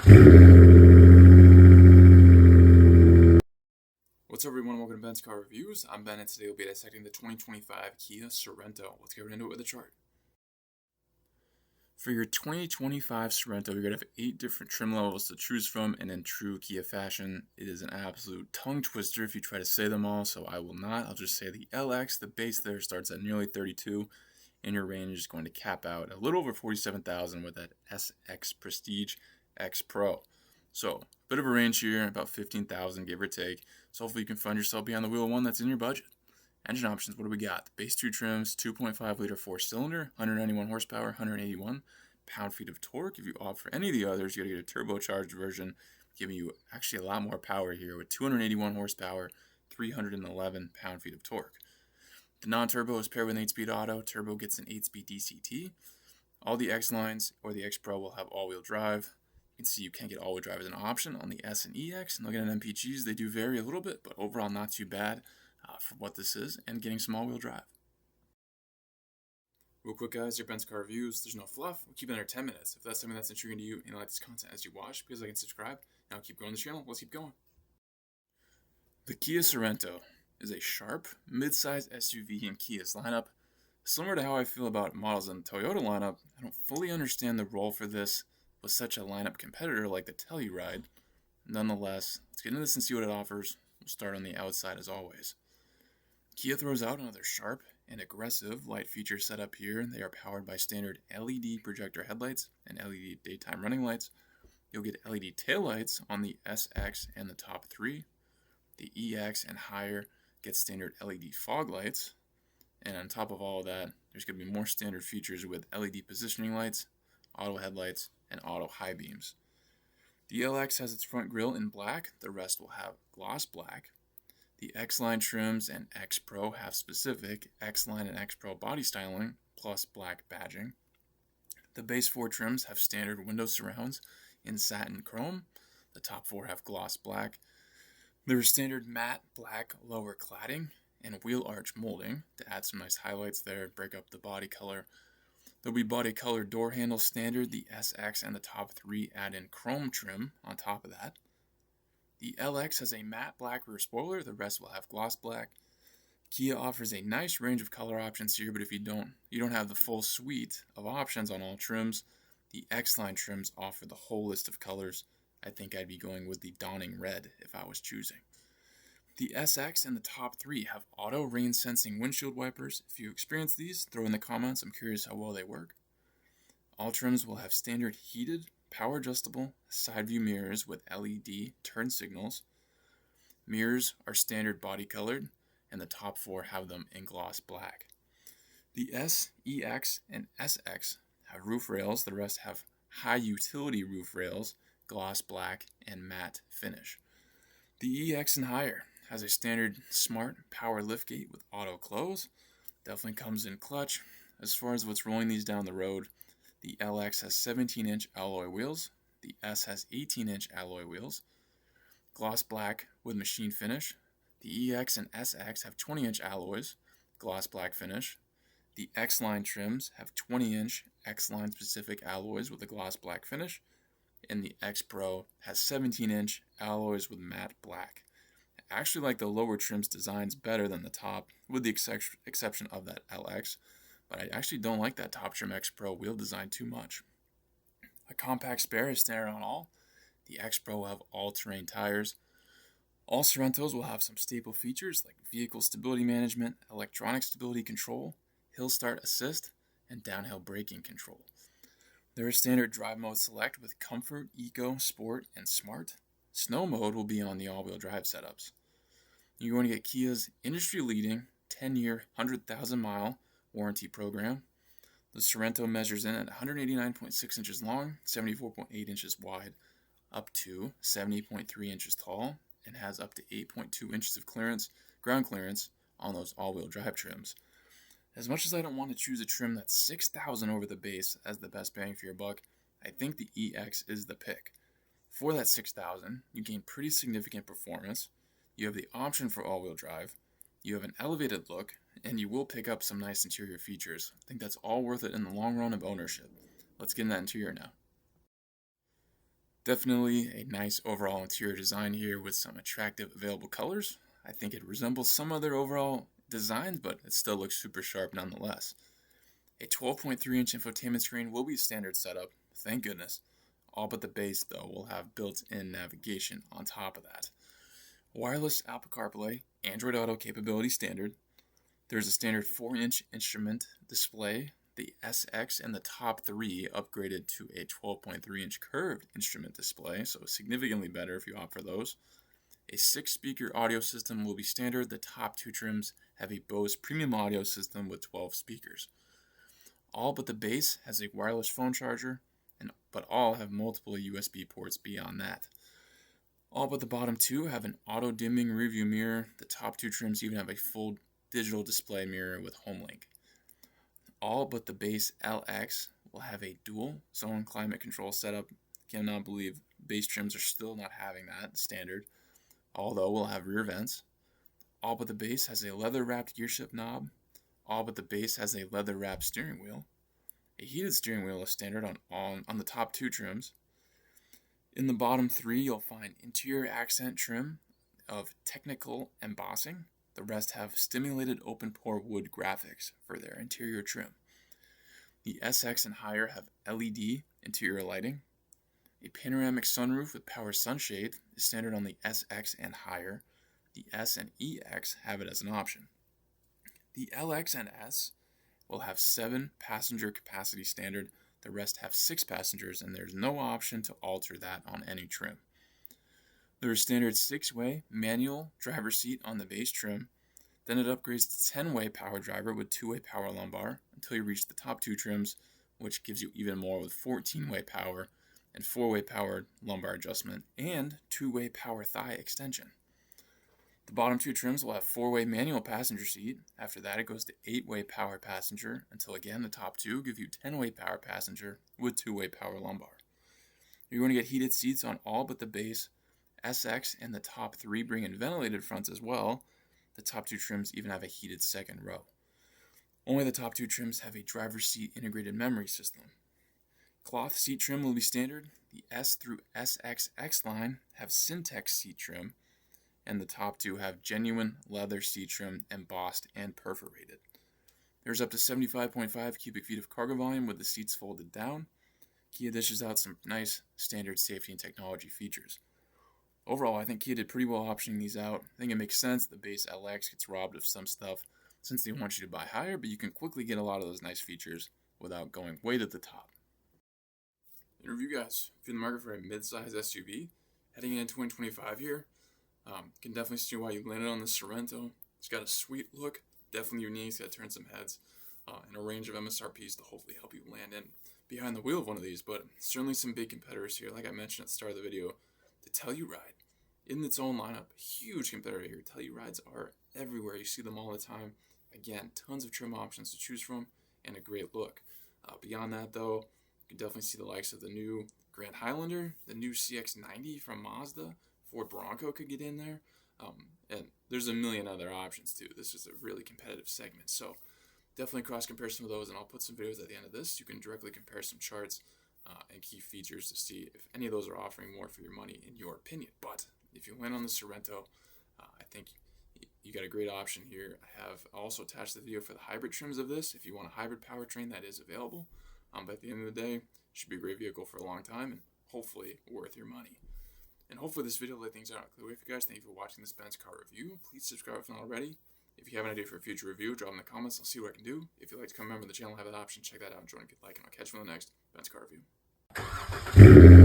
What's up, everyone? Welcome to Ben's Car Reviews. I'm Ben, and today we'll be dissecting the 2025 Kia Sorento. Let's get right into it with the chart. For your 2025 Sorento, you're going to have 8 different trim levels to choose from, and in true Kia fashion, it is an absolute tongue twister if you try to say them all, so I will not. I'll just say the LX, the base there starts at nearly 32, and your range is going to cap out a little over 47,000 with that SX Prestige X Pro. So, a bit of a range here, about 15,000 give or take. So hopefully you can find yourself behind the wheel of one that's in your budget. Engine options, what do we got? The base 2 trims, 2.5 liter 4-cylinder, 191 horsepower, 181 pound-feet of torque. If you opt for any of the others, you're going to get a turbocharged version, giving you actually a lot more power here with 281 horsepower, 311 pound-feet of torque. The non-turbo is paired with an 8-speed auto. Turbo gets an 8-speed DCT. All the X lines or the X Pro will have all-wheel drive. You can see you can't get all-wheel drive as an option on the S and EX. And looking at MPGs, they do vary a little bit, but overall not too bad for what this is, and getting some all-wheel drive. Real quick, guys, your Ben's Car Reviews. There's no fluff. We'll keep it under 10 minutes. If that's something that's intriguing to you and you like this content as you watch, please like and subscribe. Now keep growing the channel. Let's keep going. The Kia Sorento is a sharp, mid-size SUV in Kia's lineup. Similar to how I feel about models in the Toyota lineup, I don't fully understand the role for this with such a lineup competitor like the Telluride. Nonetheless, let's get into this and see what it offers. We'll start on the outside as always. Kia throws out another sharp and aggressive light feature setup here. They are powered by standard LED projector headlights and LED daytime running lights. You'll get LED taillights on the SX and the top 3. The EX and higher get standard LED fog lights. And on top of all of that, there's going to be more standard features with LED positioning lights, auto headlights, and auto high beams. The LX has its front grille in black. The rest will have gloss black. The X-Line trims and X Pro have specific X-Line and X Pro body styling, plus black badging. The base 4 trims have standard window surrounds in satin chrome. The top 4 have gloss black. There is standard matte black lower cladding and wheel arch molding to add some nice highlights there, break up the body color. There'll be body color door handles standard. The SX and the top 3 add in chrome trim on top of that. The LX has a matte black rear spoiler. The rest will have gloss black. Kia offers a nice range of color options here, but if you don't have the full suite of options on all trims. The X-Line trims offer the whole list of colors. I think I'd be going with the dawning red if I was choosing. The SX and the top 3 have auto rain sensing windshield wipers. If you experience these, throw in the comments. I'm curious how well they work. All trims will have standard heated, power adjustable side view mirrors with LED turn signals. Mirrors are standard body colored, and the top 4 have them in gloss black. The S, EX, and SX have roof rails. The rest have high utility roof rails, gloss black, and matte finish. The EX and higher has a standard smart power liftgate with auto close. Definitely comes in clutch. As far as what's rolling these down the road, the LX has 17-inch alloy wheels. The S has 18-inch alloy wheels. Gloss black with machine finish. The EX and SX have 20-inch alloys, gloss black finish. The X-Line trims have 20-inch X-Line specific alloys with a gloss black finish. And the X Pro has 17-inch alloys with matte black. I actually like the lower trims designs better than the top, with the exception of that LX. But I actually don't like that top trim X Pro wheel design too much. A compact spare is standard on all. The X Pro will have all-terrain tires. All Sorentos will have some staple features like vehicle stability management, electronic stability control, hill start assist, and downhill braking control. There is standard drive mode select with comfort, eco, sport, and smart. Snow mode will be on the all-wheel drive setups. You're going to get Kia's industry-leading 10-year, 100,000-mile warranty program. The Sorento measures in at 189.6 inches long, 74.8 inches wide, up to 70.3 inches tall, and has up to 8.2 inches of ground clearance on those all-wheel drive trims. As much as I don't want to choose a trim that's $6,000 over the base as the best bang for your buck, I think the EX is the pick. For that $6,000, you gain pretty significant performance, you have the option for all-wheel drive, you have an elevated look, and you will pick up some nice interior features. I think that's all worth it in the long run of ownership. Let's get in that interior now. Definitely a nice overall interior design here with some attractive available colors. I think it resembles some other overall designs, but it still looks super sharp nonetheless. A 12.3-inch infotainment screen will be standard setup, thank goodness. All but the base, though, will have built-in navigation on top of that. Wireless Apple CarPlay, Android Auto capability standard. There's a standard 4-inch instrument display. The SX and the top three upgraded to a 12.3-inch curved instrument display, so significantly better if you opt for those. A 6-speaker audio system will be standard. The top two trims have a Bose premium audio system with 12 speakers. All but the base has a wireless phone charger, but all have multiple USB ports beyond that. All but the bottom two have an auto-dimming rearview mirror. The top two trims even have a full digital display mirror with HomeLink. All but the base LX will have a dual zone climate control setup. Cannot believe base trims are still not having that standard, although we'll have rear vents. All but the base has a leather-wrapped gearshift knob. All but the base has a leather-wrapped steering wheel. A heated steering wheel is standard on the top two trims. In the bottom three, you'll find interior accent trim of technical embossing. The rest have stimulated open-pore wood graphics for their interior trim. The SX and higher have LED interior lighting. A panoramic sunroof with power sunshade is standard on the SX and higher. The S and EX have it as an option. The LX and S will have 7 passenger capacity standard. The rest have 6 passengers, and there's no option to alter that on any trim. There is standard 6-way manual driver's seat on the base trim. Then it upgrades to 10-way power driver with 2-way power lumbar until you reach the top two trims, which gives you even more with 14-way power and 4-way power lumbar adjustment and 2-way power thigh extension. The bottom two trims will have 4-way manual passenger seat. After that, it goes to 8-way power passenger until again the top two give you 10-way power passenger with 2-way power lumbar. You're going to get heated seats on all but the base. SX and the top three bring in ventilated fronts as well. The top two trims even have a heated second row. Only the top two trims have a driver's seat integrated memory system. Cloth seat trim will be standard. The S through SXX line have Syntex seat trim, and the top two have genuine leather seat trim, embossed and perforated. There's up to 75.5 cubic feet of cargo volume with the seats folded down. Kia dishes out some nice standard safety and technology features. Overall, I think Kia did pretty well optioning these out. I think it makes sense the base LX gets robbed of some stuff since they want you to buy higher, but you can quickly get a lot of those nice features without going way to the top. In review, guys, if you're in the market for a mid-size SUV, heading into 2025 here, can definitely see why you landed on the Sorento. It's got a sweet look, definitely unique. It's got to turn some heads, and a range of MSRPs to hopefully help you land in behind the wheel of one of these. But certainly some big competitors here. Like I mentioned at the start of the video, the Telluride in its own lineup, huge competitor here. Tellurides are everywhere. You see them all the time. Again, tons of trim options to choose from and a great look. Beyond that, though, you can definitely see the likes of the new Grand Highlander, the new CX-90 from Mazda. Ford Bronco could get in there, and there's a million other options too. This is a really competitive segment, so definitely cross comparison with those, and I'll put some videos at the end of this. You can directly compare some charts and key features to see if any of those are offering more for your money in your opinion. But if you land on the Sorento, I think you got a great option here. I have also attached the video for the hybrid trims of this. If you want a hybrid powertrain, that is available. But at the end of the day, it should be a great vehicle for a long time and hopefully worth your money. And hopefully this video laid things out clearly for you guys. Thank you for watching this Benz car review. Please subscribe if not already. If you have an idea for a future review, drop in the comments. I'll see what I can do. If you'd like to become a member of the channel, have that option. Check that out and join a good like, and I'll catch you on the next Benz car review.